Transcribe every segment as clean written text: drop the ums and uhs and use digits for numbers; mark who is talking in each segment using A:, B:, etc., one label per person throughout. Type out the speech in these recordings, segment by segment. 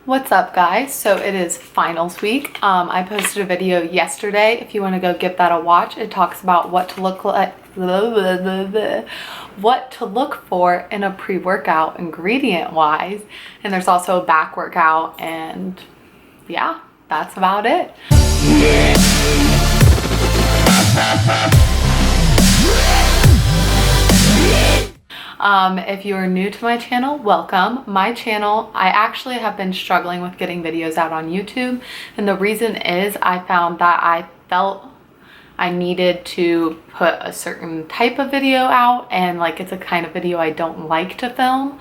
A: What's up, guys? So it is finals week. I posted a video yesterday. If you want to go give that a watch, it talks about what to look like, what to look for in a pre-workout ingredient wise. And there's also a back workout, and yeah, that's about it. If you are new to my channel, welcome. My channel, I actually have been struggling with getting videos out on YouTube, and the reason is I found that I felt I needed to put a certain type of video out, and like it's a kind of video I don't like to film.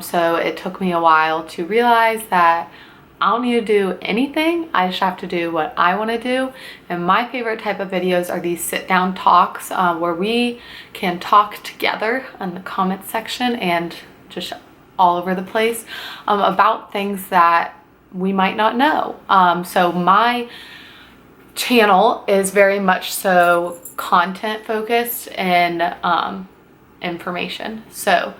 A: So it took me a while to realize that I don't need to do anything. I just have to do what I want to do. And my favorite type of videos are these sit down talks where we can talk together in the comment section and just all over the place about things that we might not know. So my channel is very much so content focused and information. So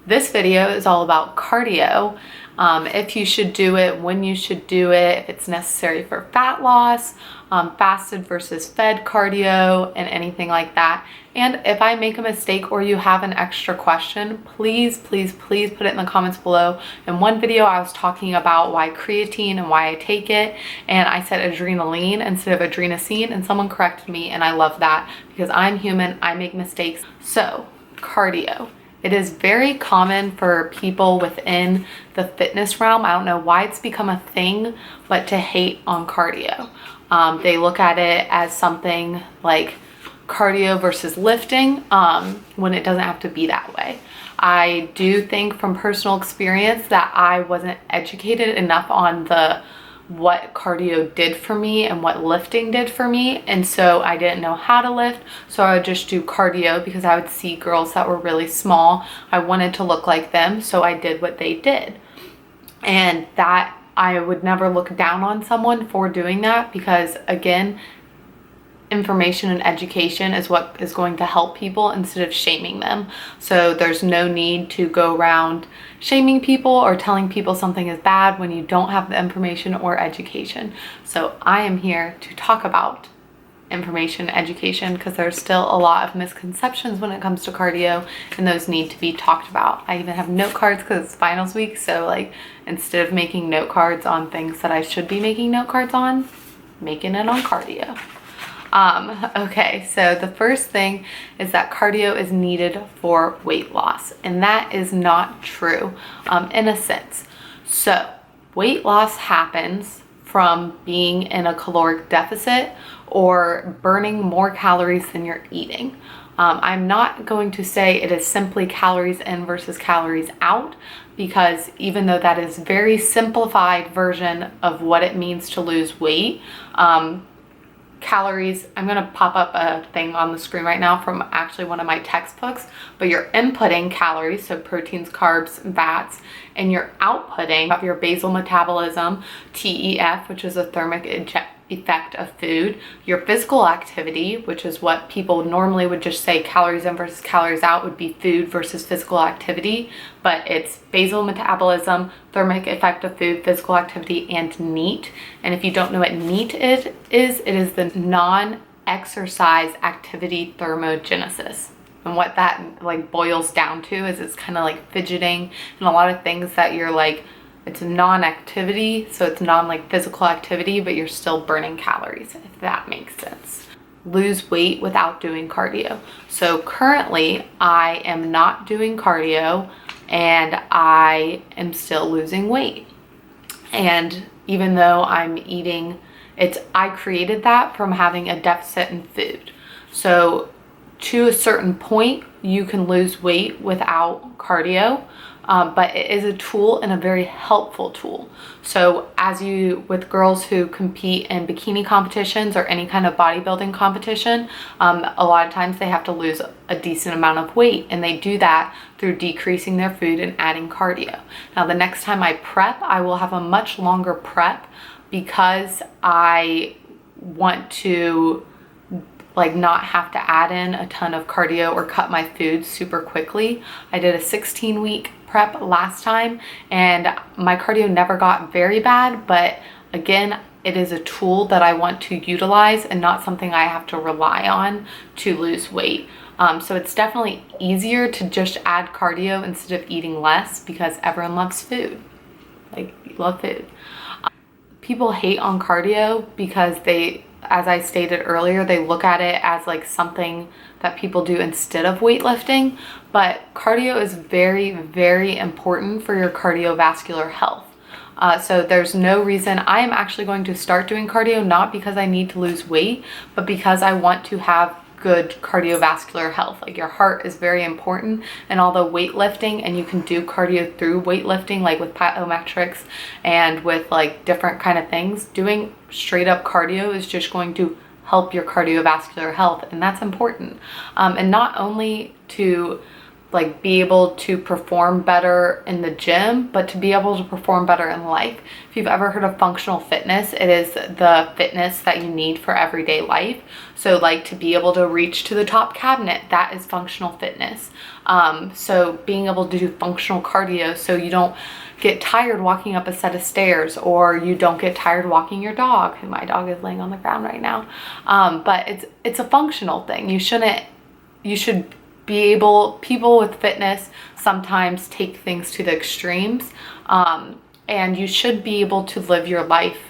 A: this video is all about cardio. If you should do it, when you should do it, if it's necessary for fat loss, fasted versus fed cardio, and anything like that. And if I make a mistake or you have an extra question, please put it in the comments below. In one video, I was talking about why creatine and why I take it, and I said adrenaline instead of adrenaline, and someone corrected me, and I love that because I'm human, I make mistakes. So, cardio. It is very common for people within the fitness realm. I don't know why it's become a thing, but to hate on cardio. They look at it as something like cardio versus lifting when it doesn't have to be that way. I do think from personal experience that I wasn't educated enough on what cardio did for me and what lifting did for me, and so I didn't know how to lift, so I would just do cardio because I would see girls that were really small. I wanted to look like them, so I did what they did, and that I would never look down on someone for doing that because, again, information and education is what is going to help people instead of shaming them. So there's no need to go around shaming people or telling people something is bad when you don't have the information or education. So I am here to talk about information and education because there's still a lot of misconceptions when it comes to cardio, and those need to be talked about. I even have note cards because it's finals week, so like instead of making note cards on things that I should be making note cards on, making it on cardio. Okay, so the first thing is that cardio is needed for weight loss, and that is not true in a sense. So weight loss happens from being in a caloric deficit or burning more calories than you're eating. I'm not going to say it is simply calories in versus calories out, because even though that is a very simplified version of what it means to lose weight, calories, I'm going to pop up a thing on the screen right now from actually one of my textbooks, but you're inputting calories, so proteins, carbs, and fats, and you're outputting your basal metabolism, TEF, which is a thermic effect of food, your physical activity, which is what people normally would just say calories in versus calories out would be food versus physical activity, but it's basal metabolism, thermic effect of food, physical activity, and NEAT. And if you don't know what NEAT it is the non-exercise activity thermogenesis. And what that like boils down to is it's kind of like fidgeting and a lot of things that you're like, it's non-activity, so it's non physical activity, but you're still burning calories, if that makes sense. Lose weight without doing cardio. So currently I am not doing cardio and I am still losing weight. And even though I'm eating, I created that from having a deficit in food. So to a certain point, you can lose weight without cardio. But it is a tool and a very helpful tool. So with girls who compete in bikini competitions or any kind of bodybuilding competition, a lot of times they have to lose a decent amount of weight, and they do that through decreasing their food and adding cardio. Now the next time I prep, I will have a much longer prep because I want to like not have to add in a ton of cardio or cut my food super quickly. I did a 16-week prep last time and my cardio never got very bad, but again, it is a tool that I want to utilize and not something I have to rely on to lose weight. So it's definitely easier to just add cardio instead of eating less because everyone loves food. Like, you love food. People hate on cardio because they, as I stated earlier, they look at it as like something that people do instead of weightlifting, but cardio is very, very important for your cardiovascular health. So there's no reason. I am actually going to start doing cardio, not because I need to lose weight, but because I want to have good cardiovascular health. Like, your heart is very important, and although weightlifting, and you can do cardio through weightlifting, like with plyometrics and with like different kind of things, doing straight up cardio is just going to help your cardiovascular health, and that's important. And not only to like be able to perform better in the gym, but to be able to perform better in life. If you've ever heard of functional fitness, it is the fitness that you need for everyday life. So like to be able to reach to the top cabinet, that is functional fitness. So being able to do functional cardio so you don't get tired walking up a set of stairs, or you don't get tired walking your dog. My dog is laying on the ground right now. But it's a functional thing. You should be able, people with fitness sometimes take things to the extremes, and you should be able to live your life.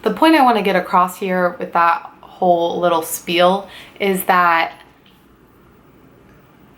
A: The point I want to get across here with that whole little spiel is that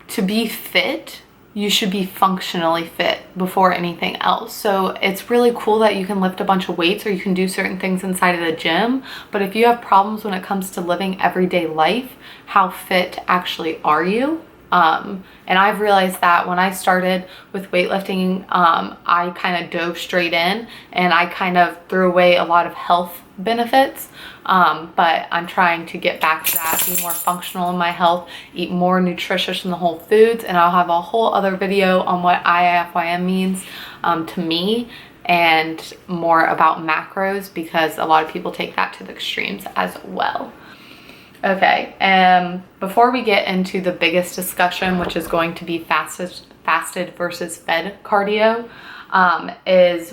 A: to be fit, you should be functionally fit before anything else. So it's really cool that you can lift a bunch of weights or you can do certain things inside of the gym, but if you have problems when it comes to living everyday life, how fit actually are you? And I've realized that when I started with weightlifting, I kind of dove straight in and I kind of threw away a lot of health benefits. But I'm trying to get back to that, be more functional in my health, eat more nutritious and the whole foods. And I'll have a whole other video on what IFYM means, to me, and more about macros, because a lot of people take that to the extremes as well. Okay, before we get into the biggest discussion, which is going to be fasted versus fed cardio, is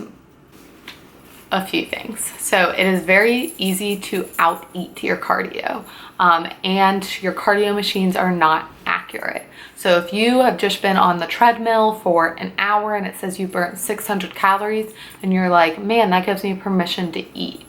A: a few things. So it is very easy to out-eat your cardio, and your cardio machines are not accurate. So if you have just been on the treadmill for an hour and it says you burnt 600 calories, and you're like, man, that gives me permission to eat.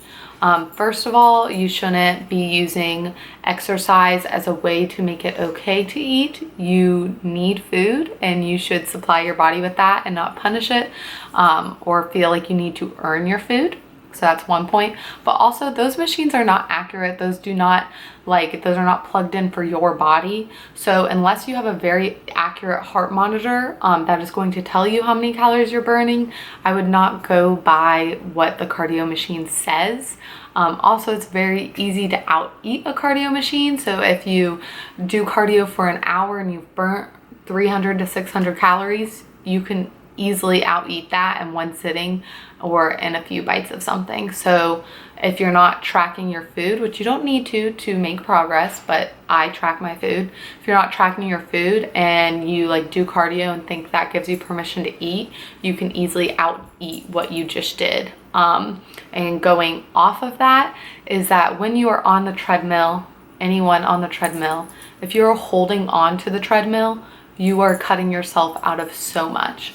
A: First of all, you shouldn't be using exercise as a way to make it okay to eat. You need food and you should supply your body with that and not punish it, or feel like you need to earn your food. So that's one point. But also, those machines are not accurate. Those are not plugged in for your body. So unless you have a very accurate heart monitor that is going to tell you how many calories you're burning, I would not go by what the cardio machine says. Also, it's very easy to out-eat a cardio machine. So if you do cardio for an hour and you've burnt 300 to 600 calories, you can easily out-eat that in one sitting or in a few bites of something. So if you're not tracking your food, which you don't need to make progress, but I track my food. If you're not tracking your food and you like do cardio and think that gives you permission to eat, you can easily out-eat what you just did. And going off of that is that when you are on the treadmill, anyone on the treadmill, if you're holding on to the treadmill, you are cutting yourself out of so much.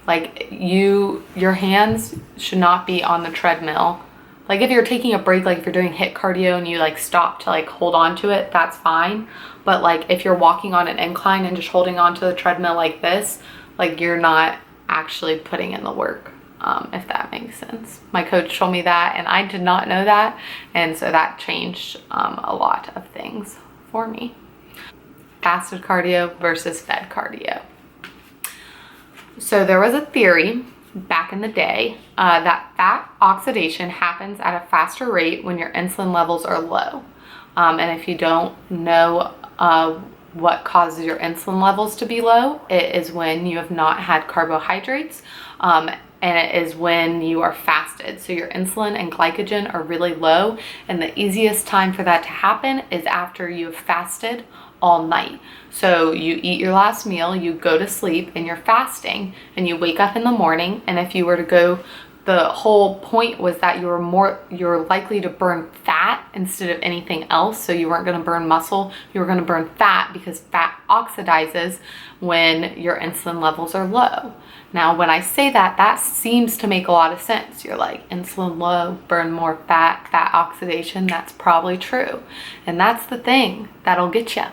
A: Like, your hands should not be on the treadmill. Like, if you're taking a break, like if you're doing HIIT cardio and you like stop to like hold on to it, that's fine. But like if you're walking on an incline and just holding on to the treadmill like this, like you're not actually putting in the work, if that makes sense. My coach told me that and I did not know that. And so that changed a lot of things for me. Fasted cardio versus fed cardio. So there was a theory back in the day that fat oxidation happens at a faster rate when your insulin levels are low. And if you don't know what causes your insulin levels to be low, it is when you have not had carbohydrates, and it is when you are fasted. So your insulin and glycogen are really low, and the easiest time for that to happen is after you have fasted all night. So you eat your last meal, you go to sleep, and you're fasting, and you wake up in the morning, and if you were to go, the whole point was that you're likely to burn fat instead of anything else. So you weren't going to burn muscle, you were going to burn fat, because fat oxidizes when your insulin levels are low. Now, when I say that, that seems to make a lot of sense. You're like, insulin low, burn more fat, fat oxidation. That's probably true. And that's the thing that'll get you.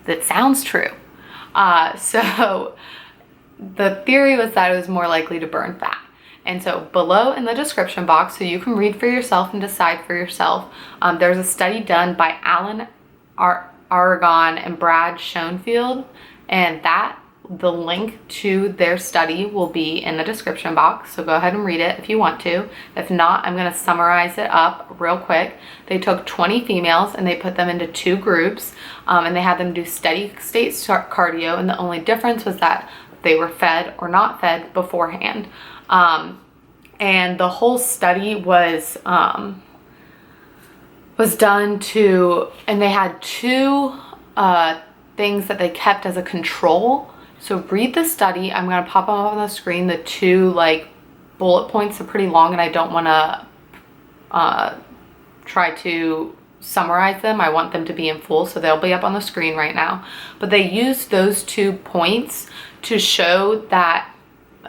A: That sounds true. So the theory was that it was more likely to burn fat. And so below in the description box, so you can read for yourself and decide for yourself, there's a study done by Alan Aragon and Brad Schoenfield, and the link to their study will be in the description box, so go ahead and read it if you want to. If not, I'm going to summarize it up real quick. They took 20 females and they put them into 2 groups, and they had them do steady state cardio, and the only difference was that they were fed or not fed beforehand. And the whole study was done to, and they had 2 things that they kept as a control. So read the study. I'm going to pop them up on the screen. The 2 like bullet points are pretty long, and I don't want to try to summarize them. I want them to be in full, so they'll be up on the screen right now. But they used those 2 points to show that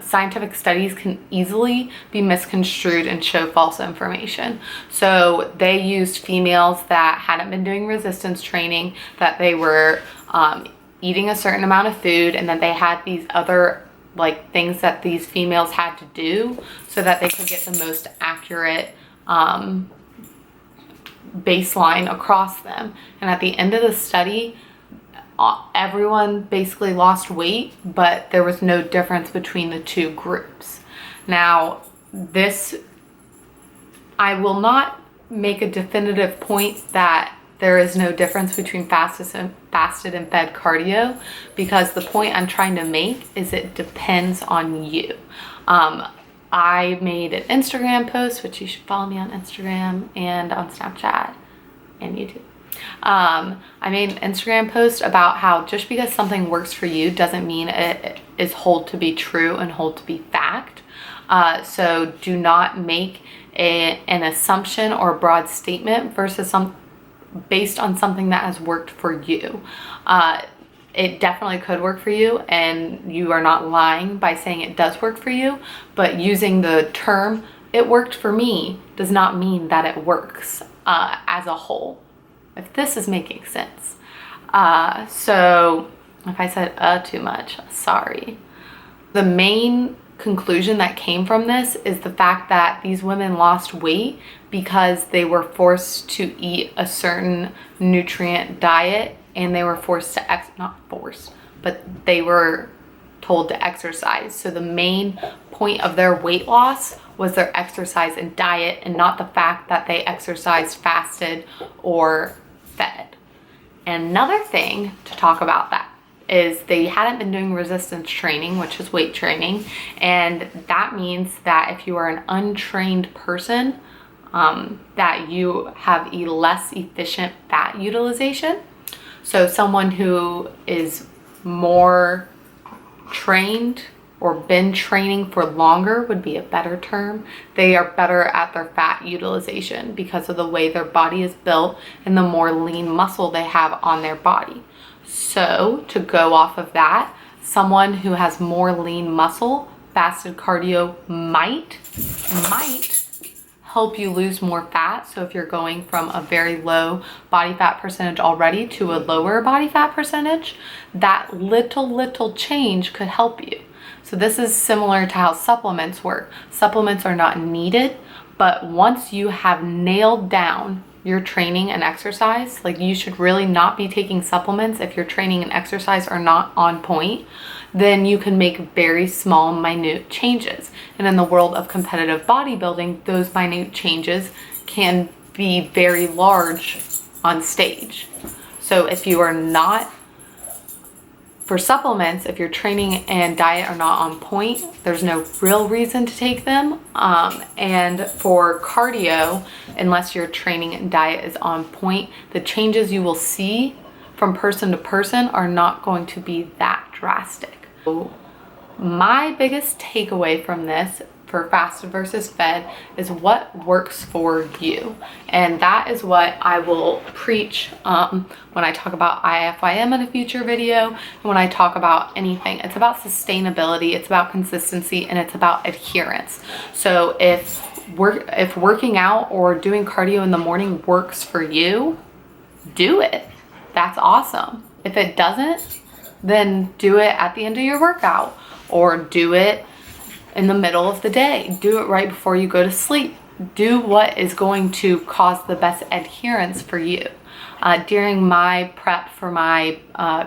A: scientific studies can easily be misconstrued and show false information. So they used females that hadn't been doing resistance training, that they were eating a certain amount of food, and then they had these other like things that these females had to do so that they could get the most accurate baseline across them. And at the end of the study, everyone basically lost weight, but there was no difference between the 2 groups. Now, I will not make a definitive point that there is no difference between fasted and fed cardio, because the point I'm trying to make is it depends on you. I made an Instagram post, which you should follow me on Instagram and on Snapchat and YouTube. I made an Instagram post about how just because something works for you doesn't mean it is hold to be true and hold to be fact. So do not make an assumption or a broad statement based on something that has worked for you. It definitely could work for you, and you are not lying by saying it does work for you, but using the term "it worked for me" does not mean that it works as a whole, if this is making sense. So if I said too much, sorry. The main conclusion that came from this is the fact that these women lost weight because they were forced to eat a certain nutrient diet, and they were forced to not forced, but they were told to exercise. So the main point of their weight loss was their exercise and diet, and not the fact that they exercised, fasted, or fed. And another thing to talk about that is they hadn't been doing resistance training, which is weight training, and that means that if you are an untrained person, that you have a less efficient fat utilization. So someone who is more trained or been training for longer would be a better term. They are better at their fat utilization because of the way their body is built and the more lean muscle they have on their body. So to go off of that, someone who has more lean muscle, fasted cardio might help you lose more fat. So if you're going from a very low body fat percentage already to a lower body fat percentage, that little change could help you. So this is similar to how supplements work. Supplements are not needed, but once you have nailed down your training and exercise, like you should really not be taking supplements if your training and exercise are not on point, then you can make very small, minute changes. And in the world of competitive bodybuilding, those minute changes can be very large on stage. So if you are not, for supplements, if your training and diet are not on point, there's no real reason to take them. And for cardio, unless your training and diet is on point, the changes you will see from person to person are not going to be that drastic. So my biggest takeaway from this for fasted versus fed is what works for you. And that is what I will preach when I talk about IFYM in a future video, and when I talk about anything. It's about sustainability, it's about consistency, and it's about adherence. So if working out or doing cardio in the morning works for you, do it. That's awesome. If it doesn't, then do it at the end of your workout, or do it in the middle of the day. Do it right before you go to sleep. Do what is going to cause the best adherence for you. During my prep for my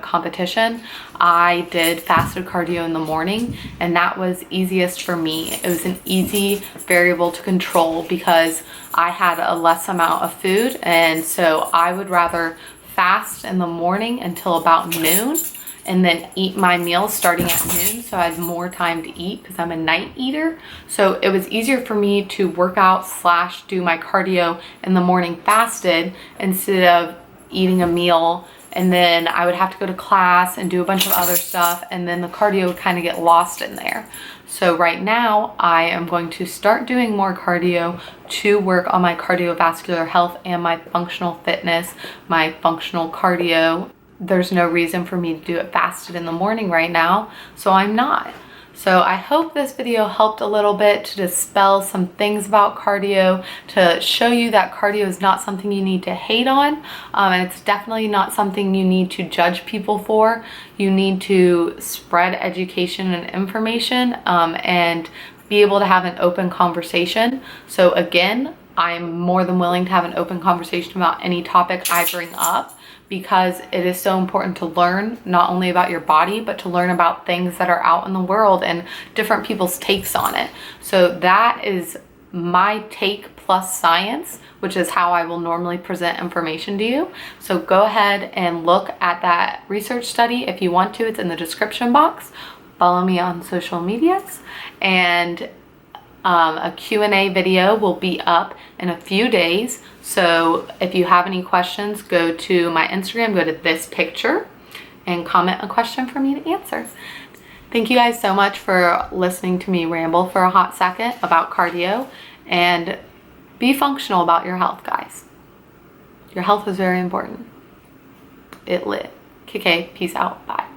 A: competition, I did fasted cardio in the morning, and that was easiest for me. It was an easy variable to control because I had a less amount of food, and so I would rather fast in the morning until about noon and then eat my meals starting at noon, so I had more time to eat because I'm a night eater. So it was easier for me to work out / do my cardio in the morning fasted instead of eating a meal, and then I would have to go to class and do a bunch of other stuff, and then the cardio would kind of get lost in there. So right now I am going to start doing more cardio to work on my cardiovascular health and my functional fitness, my functional cardio. There's no reason for me to do it fasted in the morning right now, so I'm not. So I hope this video helped a little bit to dispel some things about cardio, to show you that cardio is not something you need to hate on, and it's definitely not something you need to judge people for. You need to spread education and information, and be able to have an open conversation. So again, I'm more than willing to have an open conversation about any topic I bring up, because it is so important to learn not only about your body, but to learn about things that are out in the world and different people's takes on it. So that is my take plus science, which is how I will normally present information to you. So go ahead and look at that research study if you want to. It's in the description box. Follow me on social medias, and a Q&A video will be up in a few days. So if you have any questions, go to my Instagram, go to this picture, and comment a question for me to answer. Thank you guys so much for listening to me ramble for a hot second about cardio, and be functional about your health, guys. Your health is very important. It lit. KK, peace out. Bye.